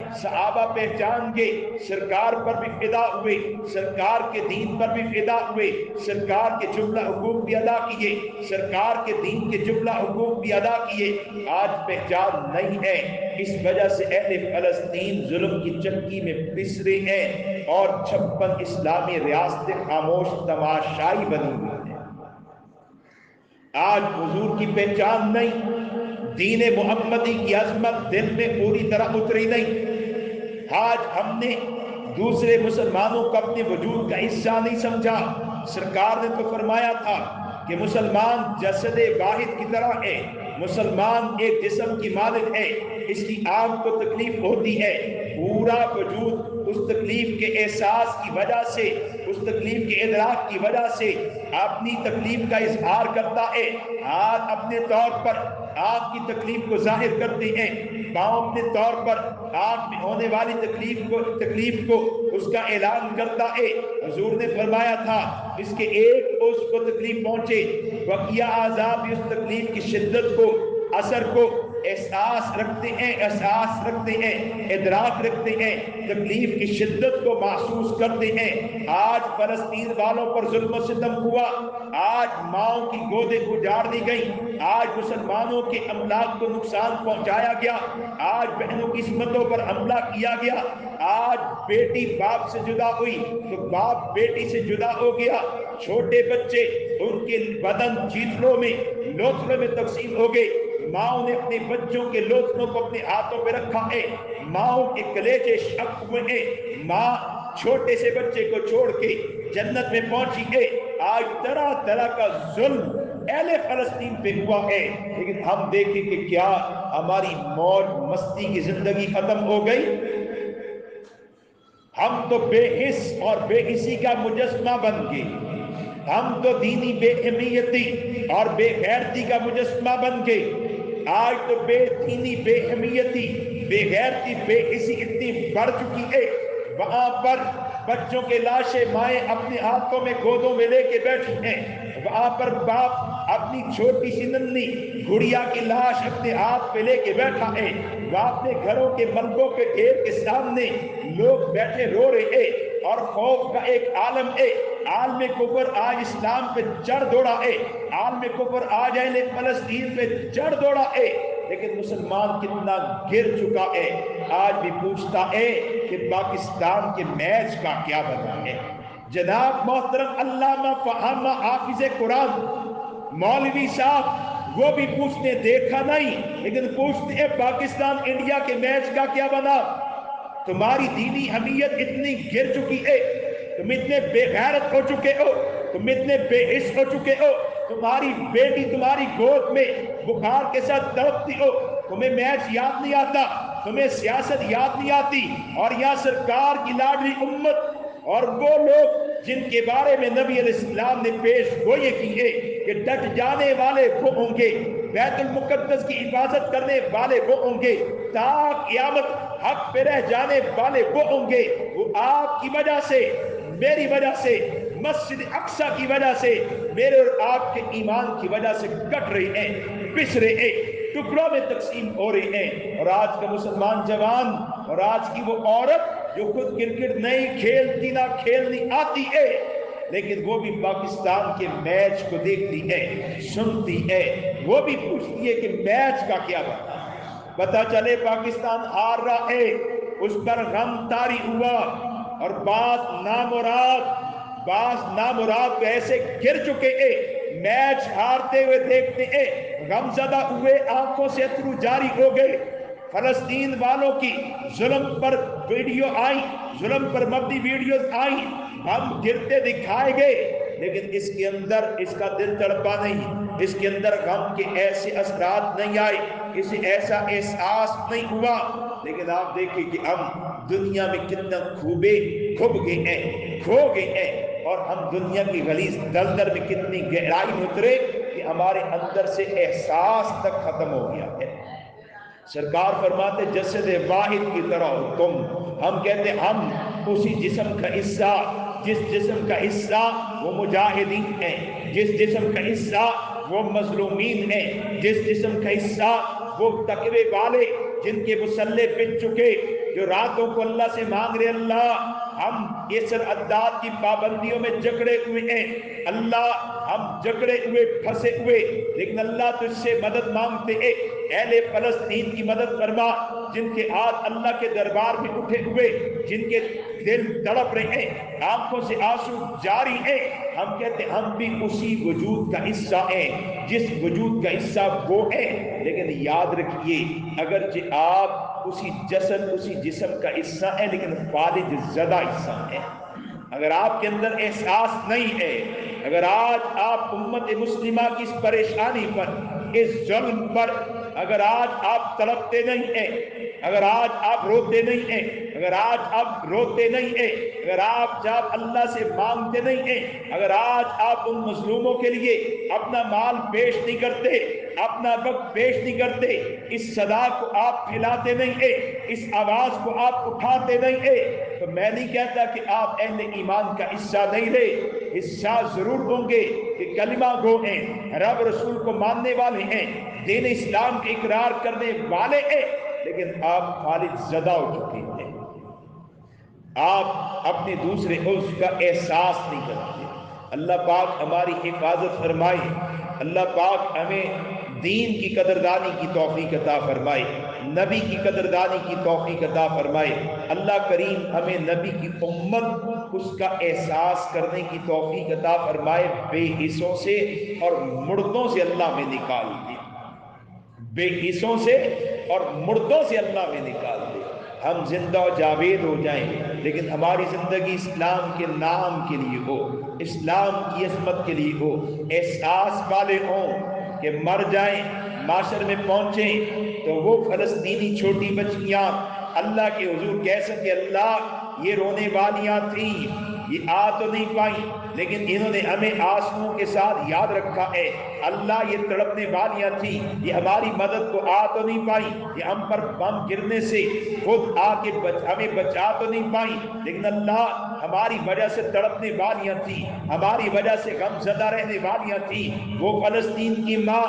صحابہ پہچان کے سرکار پر بھی فدا ہوئے، سرکار کے دین پر بھی فدا ہوئے، سرکار کے جملہ حقوق بھی ادا کیے، سرکار کے دین کے جملہ حقوق بھی ادا کیے۔ آج پہچان نہیں ہے، اس وجہ سے اہل فلسطین ظلم کی چکی میں پس رہے ہیں اور 56 اسلامی ریاستیں خاموش تماشائی بنی ہوئی ہیں۔ آج حضور کی پہچان نہیں، دین محمدی کی عظمت دل میں پوری طرح اتری نہیں۔ آج ہم نے دوسرے مسلمانوں کو اپنے وجود کا حصہ نہیں سمجھا۔ سرکار نے تو فرمایا تھا کہ مسلمان جسد واحد کی طرح ہے، مسلمان ایک جسم کی مالک ہے، اس کی آنکھ کو تکلیف ہوتی ہے، پورا وجود اس تکلیف کے احساس کی وجہ سے، اس تکلیف کے ادراک کی وجہ سے اپنی تکلیف کا اظہار کرتا ہے۔ ہاتھ اپنے طور پر آنکھ کی تکلیف کو ظاہر کرتے ہیں، پاؤں اپنے طور پر آنکھ میں ہونے والی تکلیف کو اس کا اعلان کرتا ہے۔ حضور نے فرمایا تھا اس کے ایک اس کو تکلیف پہنچے، بقیہ اعضاء بھی اس تکلیف کی شدت کو، اثر کو احساس رکھتے ہیں، ادراک رکھتے ہیں، تکلیف کی شدت کو محسوس کرتے ہیں۔ آج فلسطین والوں پر ظلم و ستم ہوا، آج ماؤں کی گودیں اجاڑ دی گئی، آج مسلمانوں کے املاک کو نقصان پہنچایا گیا، آج بہنوں کی عصمتوں پر حملہ کیا گیا، آج بیٹی باپ سے جدا ہوئی تو باپ بیٹی سے جدا ہو گیا، چھوٹے بچے ان کے بدن چیتلوں میں، لوتھڑوں میں تقسیم ہو گئے۔ ماؤں نے اپنے بچوں کے لوتھڑوں کو اپنے ہاتھوں پہ رکھا ہے، ماؤں کے کلیجے شق ہوئے ہیں، ماں چھوٹے سے بچے کو چھوڑ کے جنت میں پہنچی ہے۔ آج طرح طرح کا ظلم اہل فلسطین پہ ہوا ہے، لیکن ہم دیکھیں کہ کیا ہماری موج مستی کی زندگی ختم ہو گئی؟ ہم تو بے حس اور بے حسی کا مجسمہ بن گئے، ہم تو دینی بے اہمیتی اور بے غیرتی کا مجسمہ بن گئے۔ آج تو بے دینی، بے اہمیتی، بے غیرتی، بے حسی اتنی بڑھ چکی ہے، وہاں پر بچوں کے لاشیں مائیں اپنے ہاتھوں میں گودوں میں لے کے بیٹھی ہیں، وہاں پر باپ اپنی چھوٹی سی ننھی گڑیا کی لاش اپنے ہاتھ پہ لے کے بیٹھا ہے، وہاں اپنے گھروں کے ملبوں کے ڈھیر کے سامنے لوگ بیٹھے رو رہے ہیں اور خوف کا ایک عالم ہے۔ عالم کفر آج اسلام پہ چڑھ دوڑا ہے، عالم کفر آج اہل فلسطین پہ چڑھ دوڑا ہے، لیکن مسلمان کتنا گر چکا ہے۔ آج بھی پوچھتا ہے کہ پاکستان کے میچ کا کیا بنا ہے۔ جناب محترم علامہ فہامہ حافظ قرآن مولوی صاحب وہ بھی پوچھتے دیکھا نہیں، لیکن پوچھتے ہیں پاکستان انڈیا کے میچ کا کیا بنا۔ تمہاری دینی حمیت اتنی گر چکی ہے، تم اتنے بے غیرت ہو چکے ہو، تم اتنے بے حس ہو چکے ہو، تمہاری بیٹی تمہاری گود میں بخار کے ساتھ تڑپتی ہو، تمہیں میچ یاد نہیں آتا، تمہیں سیاست یاد نہیں آتی، اور یہاں سرکار کی لاڈلی امت اور وہ لوگ جن کے بارے میں نبی علیہ السلام نے پیش گوئی کی ہے کہ ڈٹ جانے والے وہ ہوں گے، بیت المقدس کی حفاظت کرنے والے وہ ہوں گے، تا قیامت حق پہ رہ جانے والے وہ ہوں گے، وہ آپ کی وجہ سے، میری وجہ سے، مسجد اقصی کی وجہ سے، میرے اور آپ کے ایمان کی وجہ سے کٹ رہے ہیں، پس رہے ہیں، ٹکڑوں میں تقسیم ہو رہے ہیں۔ اور آج کا مسلمان جوان اور آج کی وہ عورت جو خود کرکٹ نہیں کھیلتی، نہ کھیلنی آتی ہے، لیکن وہ بھی پاکستان کے میچ کو دیکھتی ہے، سنتی ہے، وہ بھی پوچھتی ہے کہ میچ کا کیا بنا۔ پتہ چلے پاکستان ہار رہا ہے، اس پر غم طاری ہوا، اور بعض نامراد ایسے گر چکے ہیں، میچ ہارتے ہوئے دیکھتے ہیں، غم زدہ ہوئے، آنکھوں سے اترو جاری ہو گئے۔ فلسطین والوں کی ظلم پر ویڈیو آئی، ظلم پر مبنی ویڈیوز آئی، ہم گرتے دکھائے گئے، لیکن اس کے اندر اس کا دل تڑپا نہیں، اس کے اندر غم کے ایسے اثرات نہیں آئے، اسے ایسا احساس نہیں ہوا۔ لیکن آپ دیکھیں کہ ہم دنیا میں کتنا کھو گئے ہیں، کھو گئے ہیں، اور ہم دنیا کی غلیظ دلدل میں کتنی گہرائی میں اترے کہ ہمارے اندر سے احساس تک ختم ہو گیا ہے۔ سرکار فرماتے جسد واحد کی طرح ہو تم، ہم کہتے ہم اسی جسم کا حصہ، جس جسم کا حصہ وہ مجاہدین ہیں، جس جسم کا حصہ وہ مظلومین ہیں، جس جسم کا حصہ وہ تقوی والے جن کے مسلح پٹ چکے، جو راتوں کو اللہ سے مانگ رہے اللہ ہم یہ سرحدات کی پابندیوں میں جکڑے ہوئے ہیں، اللہ ہم جکڑے ہوئے پھنسے ہوئے، لیکن اللہ تجھ سے مدد مانگتے ہیں، اہل فلسطین کی مدد فرما جن کے ہاتھ اللہ کے دربار میں اٹھے ہوئے، جن کے دل تڑپ رہے ہیں، آنکھوں سے آنسو جاری ہیں۔ ہم کہتے ہیں ہم بھی اسی وجود کا حصہ ہیں جس وجود کا حصہ وہ ہے، لیکن یاد رکھیے اگرچہ آپ اسی جسم کا حصہ ہیں لیکن فالج زدہ حصہ ہیں۔ اگر آپ کے اندر احساس نہیں ہے، اگر آج آپ امت مسلمہ کی اس پریشانی پر، اس ظلم پر اگر آج آپ تڑپتے نہیں ہیں، اگر آج آپ روتے نہیں ہیں، اگر آج آپ روتے نہیں ہیں، اگر آپ جب اللہ سے مانگتے نہیں ہیں، اگر آج آپ ان مظلوموں کے لیے اپنا مال پیش نہیں کرتے، اپنا وقت پیش نہیں کرتے، اس صدا کو آپ پھیلاتے نہیں ہیں، اس آواز کو آپ اٹھاتے نہیں ہیں، تو میں نہیں کہتا کہ آپ اہل ایمان کا حصہ نہیں رہے، حصہ ضرور ہوں گے کہ کلمہ گو ہیں، رب رسول کو ماننے والے ہیں، دین اسلام کے اقرار کرنے والے ہیں، لیکن آپ فالج زدہ ہو چکے ہیں، آپ اپنے دوسرے عضو کا احساس نہیں کرتے۔ اللہ پاک ہماری حفاظت فرمائے، اللہ پاک ہمیں دین کی قدردانی کی توفیق عطا فرمائے، نبی کی قدردانی کی توفیق عطا فرمائے۔ اللہ کریم ہمیں نبی کی امت اس کا احساس کرنے کی توفیق عطا فرمائے، بے حصوں سے اور مردوں سے اللہ میں نکال دے، بے حصوں سے اور مردوں سے اللہ میں نکال دے، ہم زندہ و جاوید ہو جائیں لیکن ہماری زندگی اسلام کے نام کے لیے ہو، اسلام کی عظمت کے لیے ہو، احساس والے ہوں کہ مر جائیں معاشر میں پہنچیں تو وہ فلسطینی چھوٹی بچیاں اللہ کے حضور کہہ سکے اللہ یہ رونے والیاں تھیں، یہ آ تو نہیں پائیں لیکن انہوں نے ہمیں آنسوؤں کے ساتھ یاد رکھا ہے، اللہ یہ تڑپنے والیاں تھیں، یہ ہماری مدد کو آ تو نہیں پائیں، یہ ہم پر بم گرنے سے خود آ کے ہمیں بچا تو نہیں پائیں، لیکن اللہ ہماری وجہ سے تڑپنے والیاں تھیں، ہماری وجہ سے غم زدہ رہنے والیاں تھیں، وہ فلسطین کی ماں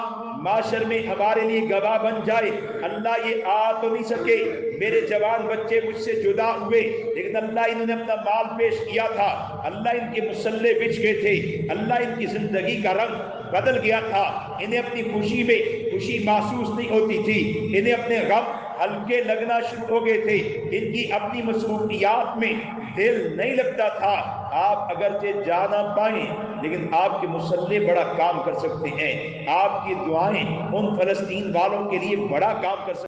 معاشر میں ہمارے لیے گواہ بن جائے، اللہ یہ آ تو نہیں سکے، میرے جوان بچے مجھ سے جدا ہوئے لیکن اللہ انہوں نے اپنا مال پیش کیا تھا، اللہ ان کے مسلح بچھ گئے تھے، اللہ ان کی زندگی کا رنگ بدل گیا تھا، انہیں اپنی خوشی میں خوشی محسوس نہیں ہوتی تھی، انہیں اپنے غم ہلکے لگنا شروع ہو گئے تھے، ان کی اپنی مصروفیات میں دل نہیں لگتا تھا۔ آپ اگرچہ جا نہ پائیں لیکن آپ کے مسلح بڑا کام کر سکتے ہیں، آپ کی دعائیں ان فلسطین والوں کے لیے بڑا کام کر سکتے ہیں۔